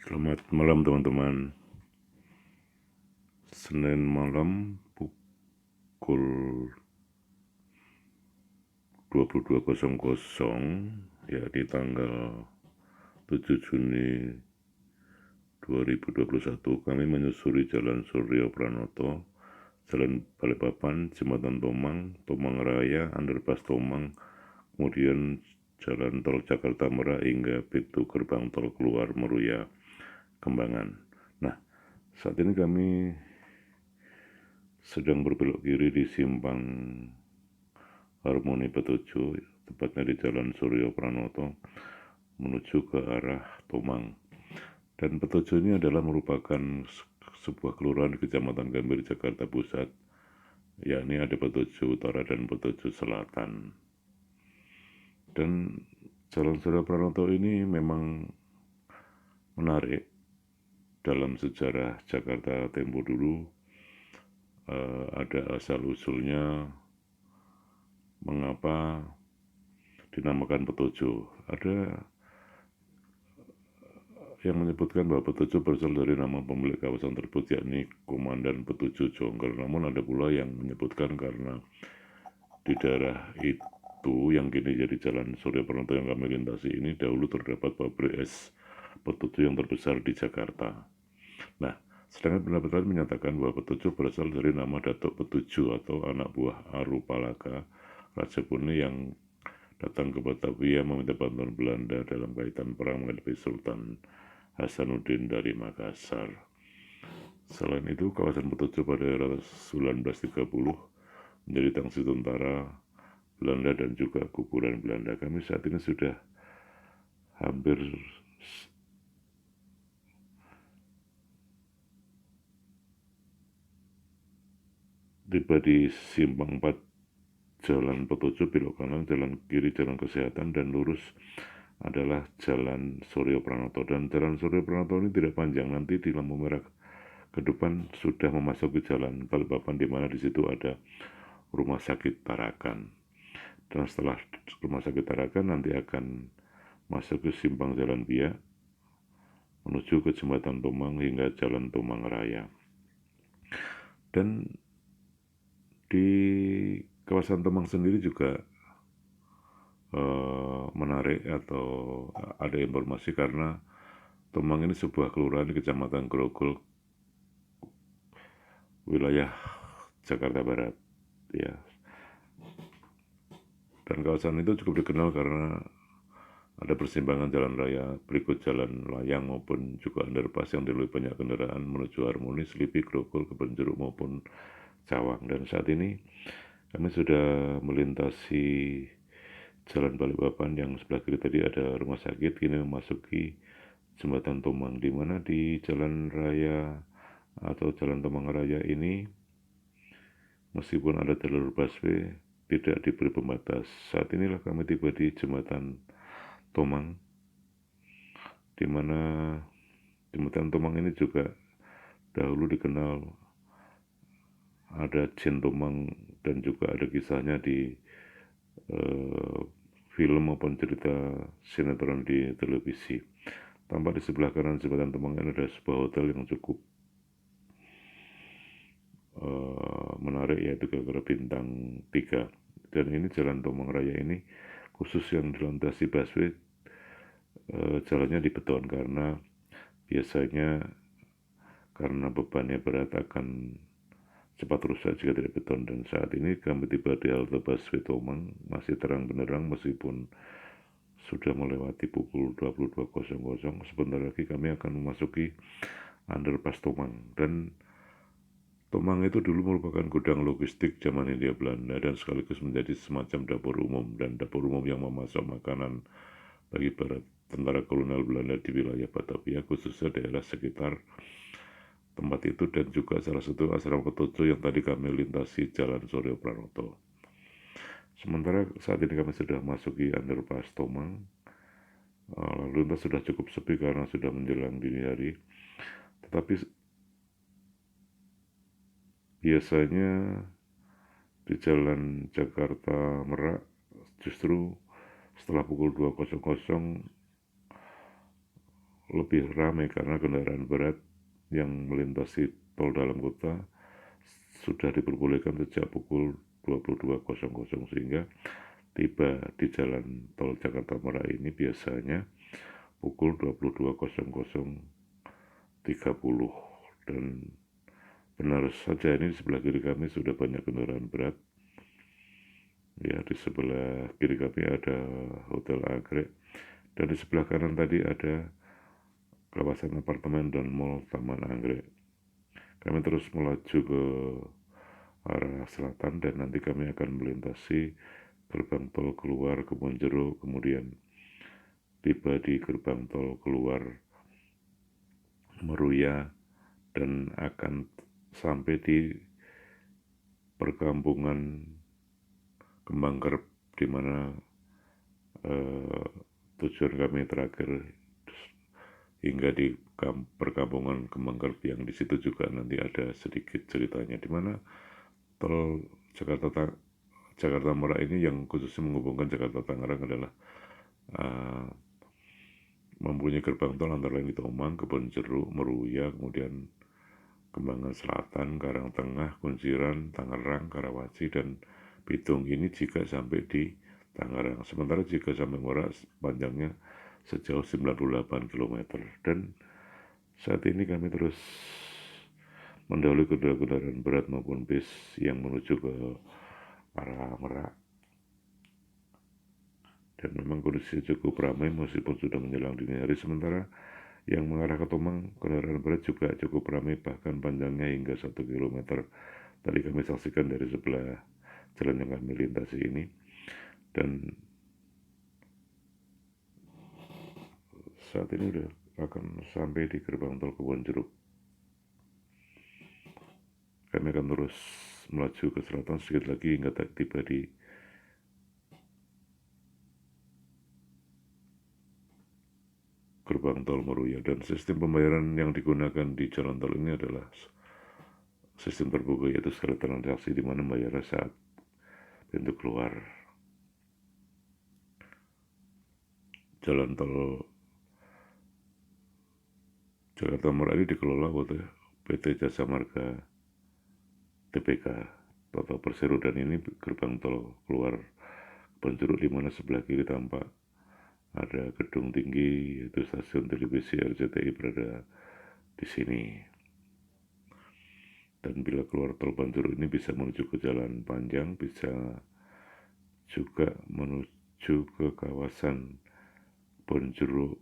Selamat malam teman-teman. Senin malam pukul 22.00 ya, di tanggal 7 Juni 2021 kami menyusuri Jalan Suryo Pranoto, Jalan Balikpapan, Jembatan Tomang, Tomang Raya, Underpass Tomang, kemudian Jalan Tol Jakarta Merak hingga pintu gerbang tol keluar Meruya Kembangan. Nah, saat ini kami sedang berbelok kiri di simpang Harmoni Petuju, tepatnya di Jalan Suryo Pranoto menuju ke arah Tomang. Dan Petuju ini adalah merupakan sebuah kelurahan di Kecamatan Gambir, Jakarta Pusat, yakni ada Petuju Utara dan Petuju Selatan. Dan Jalan Suryo Pranoto ini memang menarik dalam sejarah Jakarta tempo dulu. Ada asal-usulnya mengapa dinamakan Petuju. Ada yang menyebutkan bahwa Petuju berasal dari nama pemilik kawasan tersebut, yakni Komandan Petuju Jongker. Namun ada pula yang menyebutkan karena di daerah itu yang kini jadi Jalan Suryo Pranoto yang kami lintasi ini dahulu terdapat pabrik es Petuju yang terbesar di Jakarta. Nah, sedangkan pendapat lain menyatakan bahwa Petuju berasal dari nama Datuk Petuju atau anak buah Arupalaka Raja Puni yang datang ke Batavia meminta bantuan Belanda dalam kaitan perang menghadapi Sultan Hasanuddin dari Makassar. Selain itu, kawasan Petuju pada era 1930 menjadi tangsi tentara Belanda dan juga kuburan Belanda. Kami saat ini sudah hampir tiba di simpang 4 Jalan Petuju, belok kanan, jalan kiri, jalan kesehatan, dan lurus adalah Jalan Suryo Pranoto. Dan Jalan Suryo Pranoto ini tidak panjang, nanti di lampu merah ke depan sudah memasuki Jalan Balikpapan, di mana di situ ada Rumah Sakit Tarakan. Dan setelah Rumah Sakit Tarakan nanti akan masuk ke simpang Jalan Biak menuju ke Jembatan Tomang hingga Jalan Tomang Raya. Dan di kawasan Tomang sendiri juga menarik atau ada informasi karena Tomang ini sebuah kelurahan di Kecamatan Grogol, wilayah Jakarta Barat, ya. Dan kawasan itu cukup dikenal karena ada persimpangan jalan raya berikut jalan layang maupun juga underpass yang dilalui banyak kendaraan menuju Harmoni, Selipi, Grogol, Kebonjeruk maupun Cawang. Dan saat ini kami sudah melintasi Jalan Balikpapan yang sebelah kiri tadi ada rumah sakit, kini memasuki Jembatan Tomang, di mana di jalan raya atau Jalan Tomang Raya ini meskipun ada jalur busway tidak diberi pembatas. Saat inilah kami tiba di Jembatan Tomang, di mana Jembatan Tomang ini juga dahulu dikenal ada Jin Tomang dan juga ada kisahnya di film maupun cerita sinetron di televisi. Tampak di sebelah kanan Jembatan Tomang ini ada sebuah hotel yang cukup menarik, yaitu gara-gara bintang 3. Dan ini Jalan Tomang Raya ini khusus yang dilintasi busway, jalannya di beton karena biasanya karena bebannya berat akan cepat rusak jika tidak beton. Dan saat ini kami tiba di halte busway Tomang, masih terang benderang meskipun sudah melewati pukul 22.00. Sebentar lagi kami akan memasuki underpass Tomang. Dan Tomang itu dulu merupakan gudang logistik zaman Hindia Belanda dan sekaligus menjadi semacam dapur umum yang memasok makanan bagi para tentara kolonial Belanda di wilayah Batavia, khususnya daerah sekitar tempat itu, dan juga salah satu asrama Petuju yang tadi kami lintasi Jalan Suryo Pranoto. Sementara saat ini kami sudah masuki underpass Tomang, lalu lintas sudah cukup sepi karena sudah menjelang dini hari. Tetapi biasanya di Jalan Jakarta Merak justru setelah pukul 2.00 lebih ramai karena kendaraan berat yang melintasi tol dalam kota sudah diperbolehkan sejak pukul 22.00 sehingga tiba di jalan tol Jakarta Merak ini biasanya pukul 22.00 dan benar saja ini di sebelah kiri kami sudah banyak kendaraan berat. Ya, di sebelah kiri kami ada Hotel Anggrek dan di sebelah kanan tadi ada kawasan apartemen dan mall Taman Anggrek. Kami terus melaju ke arah selatan dan nanti kami akan melintasi gerbang tol keluar Kebonjeruk, kemudian tiba di gerbang tol keluar Meruya dan akan sampai di perkampungan Kembang Kerep di mana tujuan kami terakhir hingga di perkampungan Kembang Kerep yang di situ juga nanti ada sedikit ceritanya di mana tol Jakarta Merak ini yang khususnya menghubungkan Jakarta Tangerang adalah mempunyai gerbang tol antara lain di Tomang, Kebonjeruk, Meruya, kemudian Kembangan Selatan, Karangtengah, Kunciran, Tangerang, Karawaci, dan Bitung. Ini jika sampai di Tangerang. Sementara jika sampai Merak panjangnya sejauh 98 km. Dan saat ini kami terus mendahului kendaraan berat maupun bis yang menuju ke arah Merak. Dan memang kondisi cukup ramai meskipun sudah menjelang dini hari. Sementara yang mengarah ke Tomang, kendaraan berat juga cukup ramai, bahkan panjangnya hingga 1 km. Tadi kami saksikan dari sebelah jalan yang kami lintasi ini. Dan saat ini sudah akan sampai di gerbang tol Kebonjeruk. Kami akan terus melaju ke selatan sedikit lagi hingga tiba di gerbang tol Meruya. Dan sistem pembayaran yang digunakan di jalan tol ini adalah sistem terbuka, yaitu sekali transaksi di mana bayarnya saat pintu keluar. Jalan tol Jakarta Merak ini dikelola oleh PT Jasa Marga TPK Toto Persero, dan ini gerbang tol keluar Kebonjeruk di mana sebelah kiri tampak ada gedung tinggi yaitu stasiun televisi RCTI berada di sini. Dan bila keluar tol Kebonjeruk ini bisa menuju ke Jalan Panjang, bisa juga menuju ke kawasan Kebonjeruk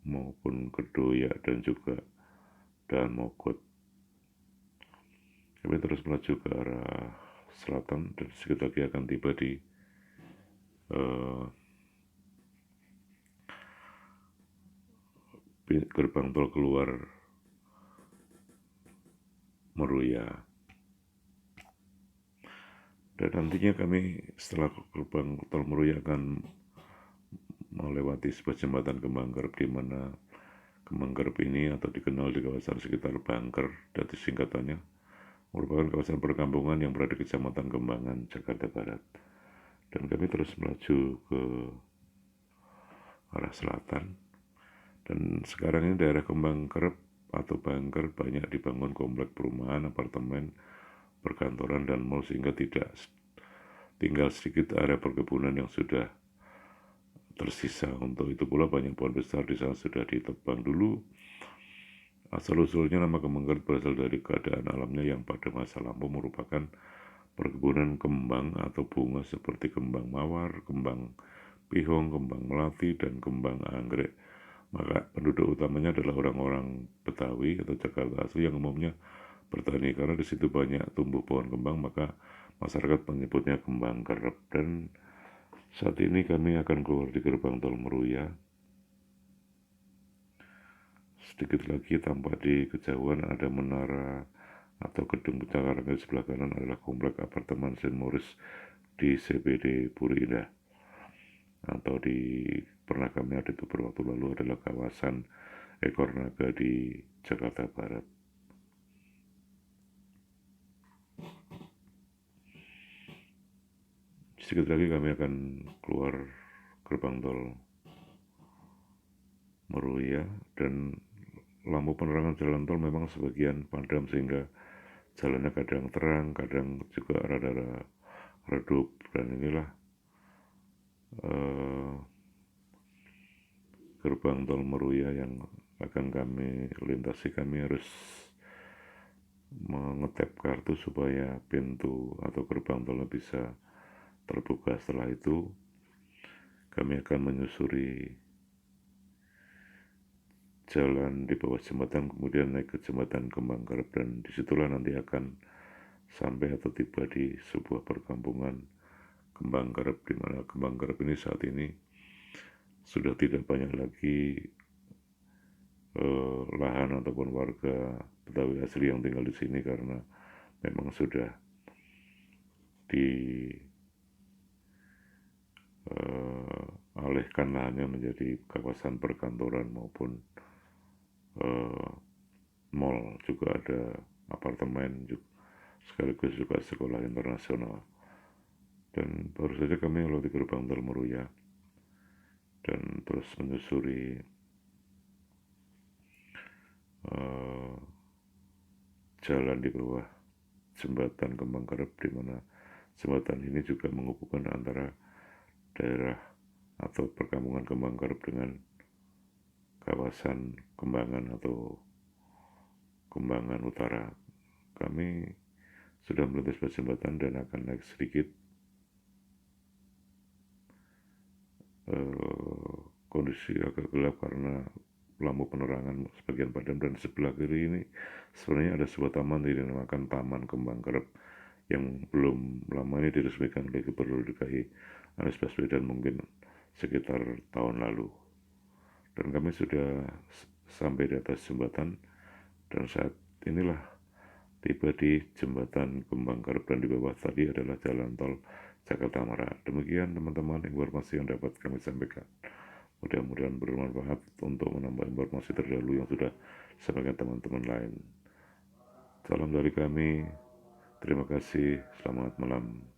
maupun Kedoyak dan juga Dan Mogot. Kami terus melaju ke arah selatan dan sedikit lagi akan tiba di gerbang tol keluar Meruya. Dan nantinya kami setelah gerbang tol Meruya akan melewati sebuah jembatan Kembang Kerep, di mana Kembang Kerep ini atau dikenal di kawasan sekitar Bangker, dari singkatannya merupakan kawasan perkampungan yang berada di Kecamatan Kembangan, Jakarta Barat. Dan kami terus melaju ke arah selatan. Dan sekarang ini daerah Kembang Kerep atau Bangker banyak dibangun komplek perumahan, apartemen, perkantoran, dan mal sehingga tidak tinggal sedikit area perkebunan yang sudah tersisa. Untuk itu pula banyak pohon besar di sana sudah ditebang dulu. Asal-usulnya nama Kembang Kerep berasal dari keadaan alamnya yang pada masa lampau merupakan perkebunan kembang atau bunga seperti kembang mawar, kembang pihong, kembang melati, dan kembang anggrek. Maka penduduk utamanya adalah orang-orang Betawi atau Jakarta asli yang umumnya bertani. Karena di situ banyak tumbuh pohon kembang, maka masyarakat menyebutnya Kembang Kerep. Dan saat ini kami akan keluar di gerbang tol Meruya. Sedikit lagi tampak di kejauhan ada menara atau gedung pencakaran. Di sebelah kanan adalah komplek apartemen St. Maurice di CBD Puri Indah, atau di pernah kami ada beberapa waktu lalu adalah kawasan Ekor Naga di Jakarta Barat. Sedikit lagi kami akan keluar gerbang tol Meruya, dan lampu penerangan jalan tol memang sebagian padam sehingga jalannya kadang terang, kadang juga rada-rada redup. Dan inilah eh, gerbang tol Meruya yang akan kami lintasi. Kami harus mengetap kartu supaya pintu atau gerbang tolnya bisa terbuka. Setelah itu kami akan menyusuri jalan di bawah jembatan, kemudian naik ke jembatan Kembang Karep, dan disitulah nanti akan sampai atau tiba di sebuah perkampungan Kembang Karep, di mana Kembang Karep ini saat ini sudah tidak banyak lagi lahan ataupun warga Betawi asli yang tinggal di sini, karena memang sudah dialihkan lahannya menjadi kawasan perkantoran maupun mall, juga ada apartemen juga, sekaligus juga sekolah internasional. Dan baru saja kami melewati gerbang tol Meruya dan terus menyusuri jalan di bawah jembatan Kembang Karep, di mana jembatan ini juga menghubungkan antara daerah atau perkampungan Kembang Karep dengan kawasan Kembangan atau Kembangan Utara. Kami sudah melintas sebuah jembatan dan akan naik sedikit. Kondisi agak gelap karena lampu penerangan sebagian padam, dan sebelah kiri ini sebenarnya ada sebuah taman yang dinamakan Taman Kembang Karep yang belum lama ini diresmikan oleh Gubernur DKI Anies Baswedan, mungkin sekitar tahun lalu. Dan kami sudah sampai di atas jembatan, dan saat inilah tiba di jembatan Kembang Karep, dan di bawah tadi adalah jalan tol Jakarta Merak. Demikian teman-teman informasi yang dapat kami sampaikan. Mudah-mudahan bermanfaat untuk menambah informasi terdahulu yang sudah disampaikan teman-teman lain. Salam dari kami, terima kasih, selamat malam.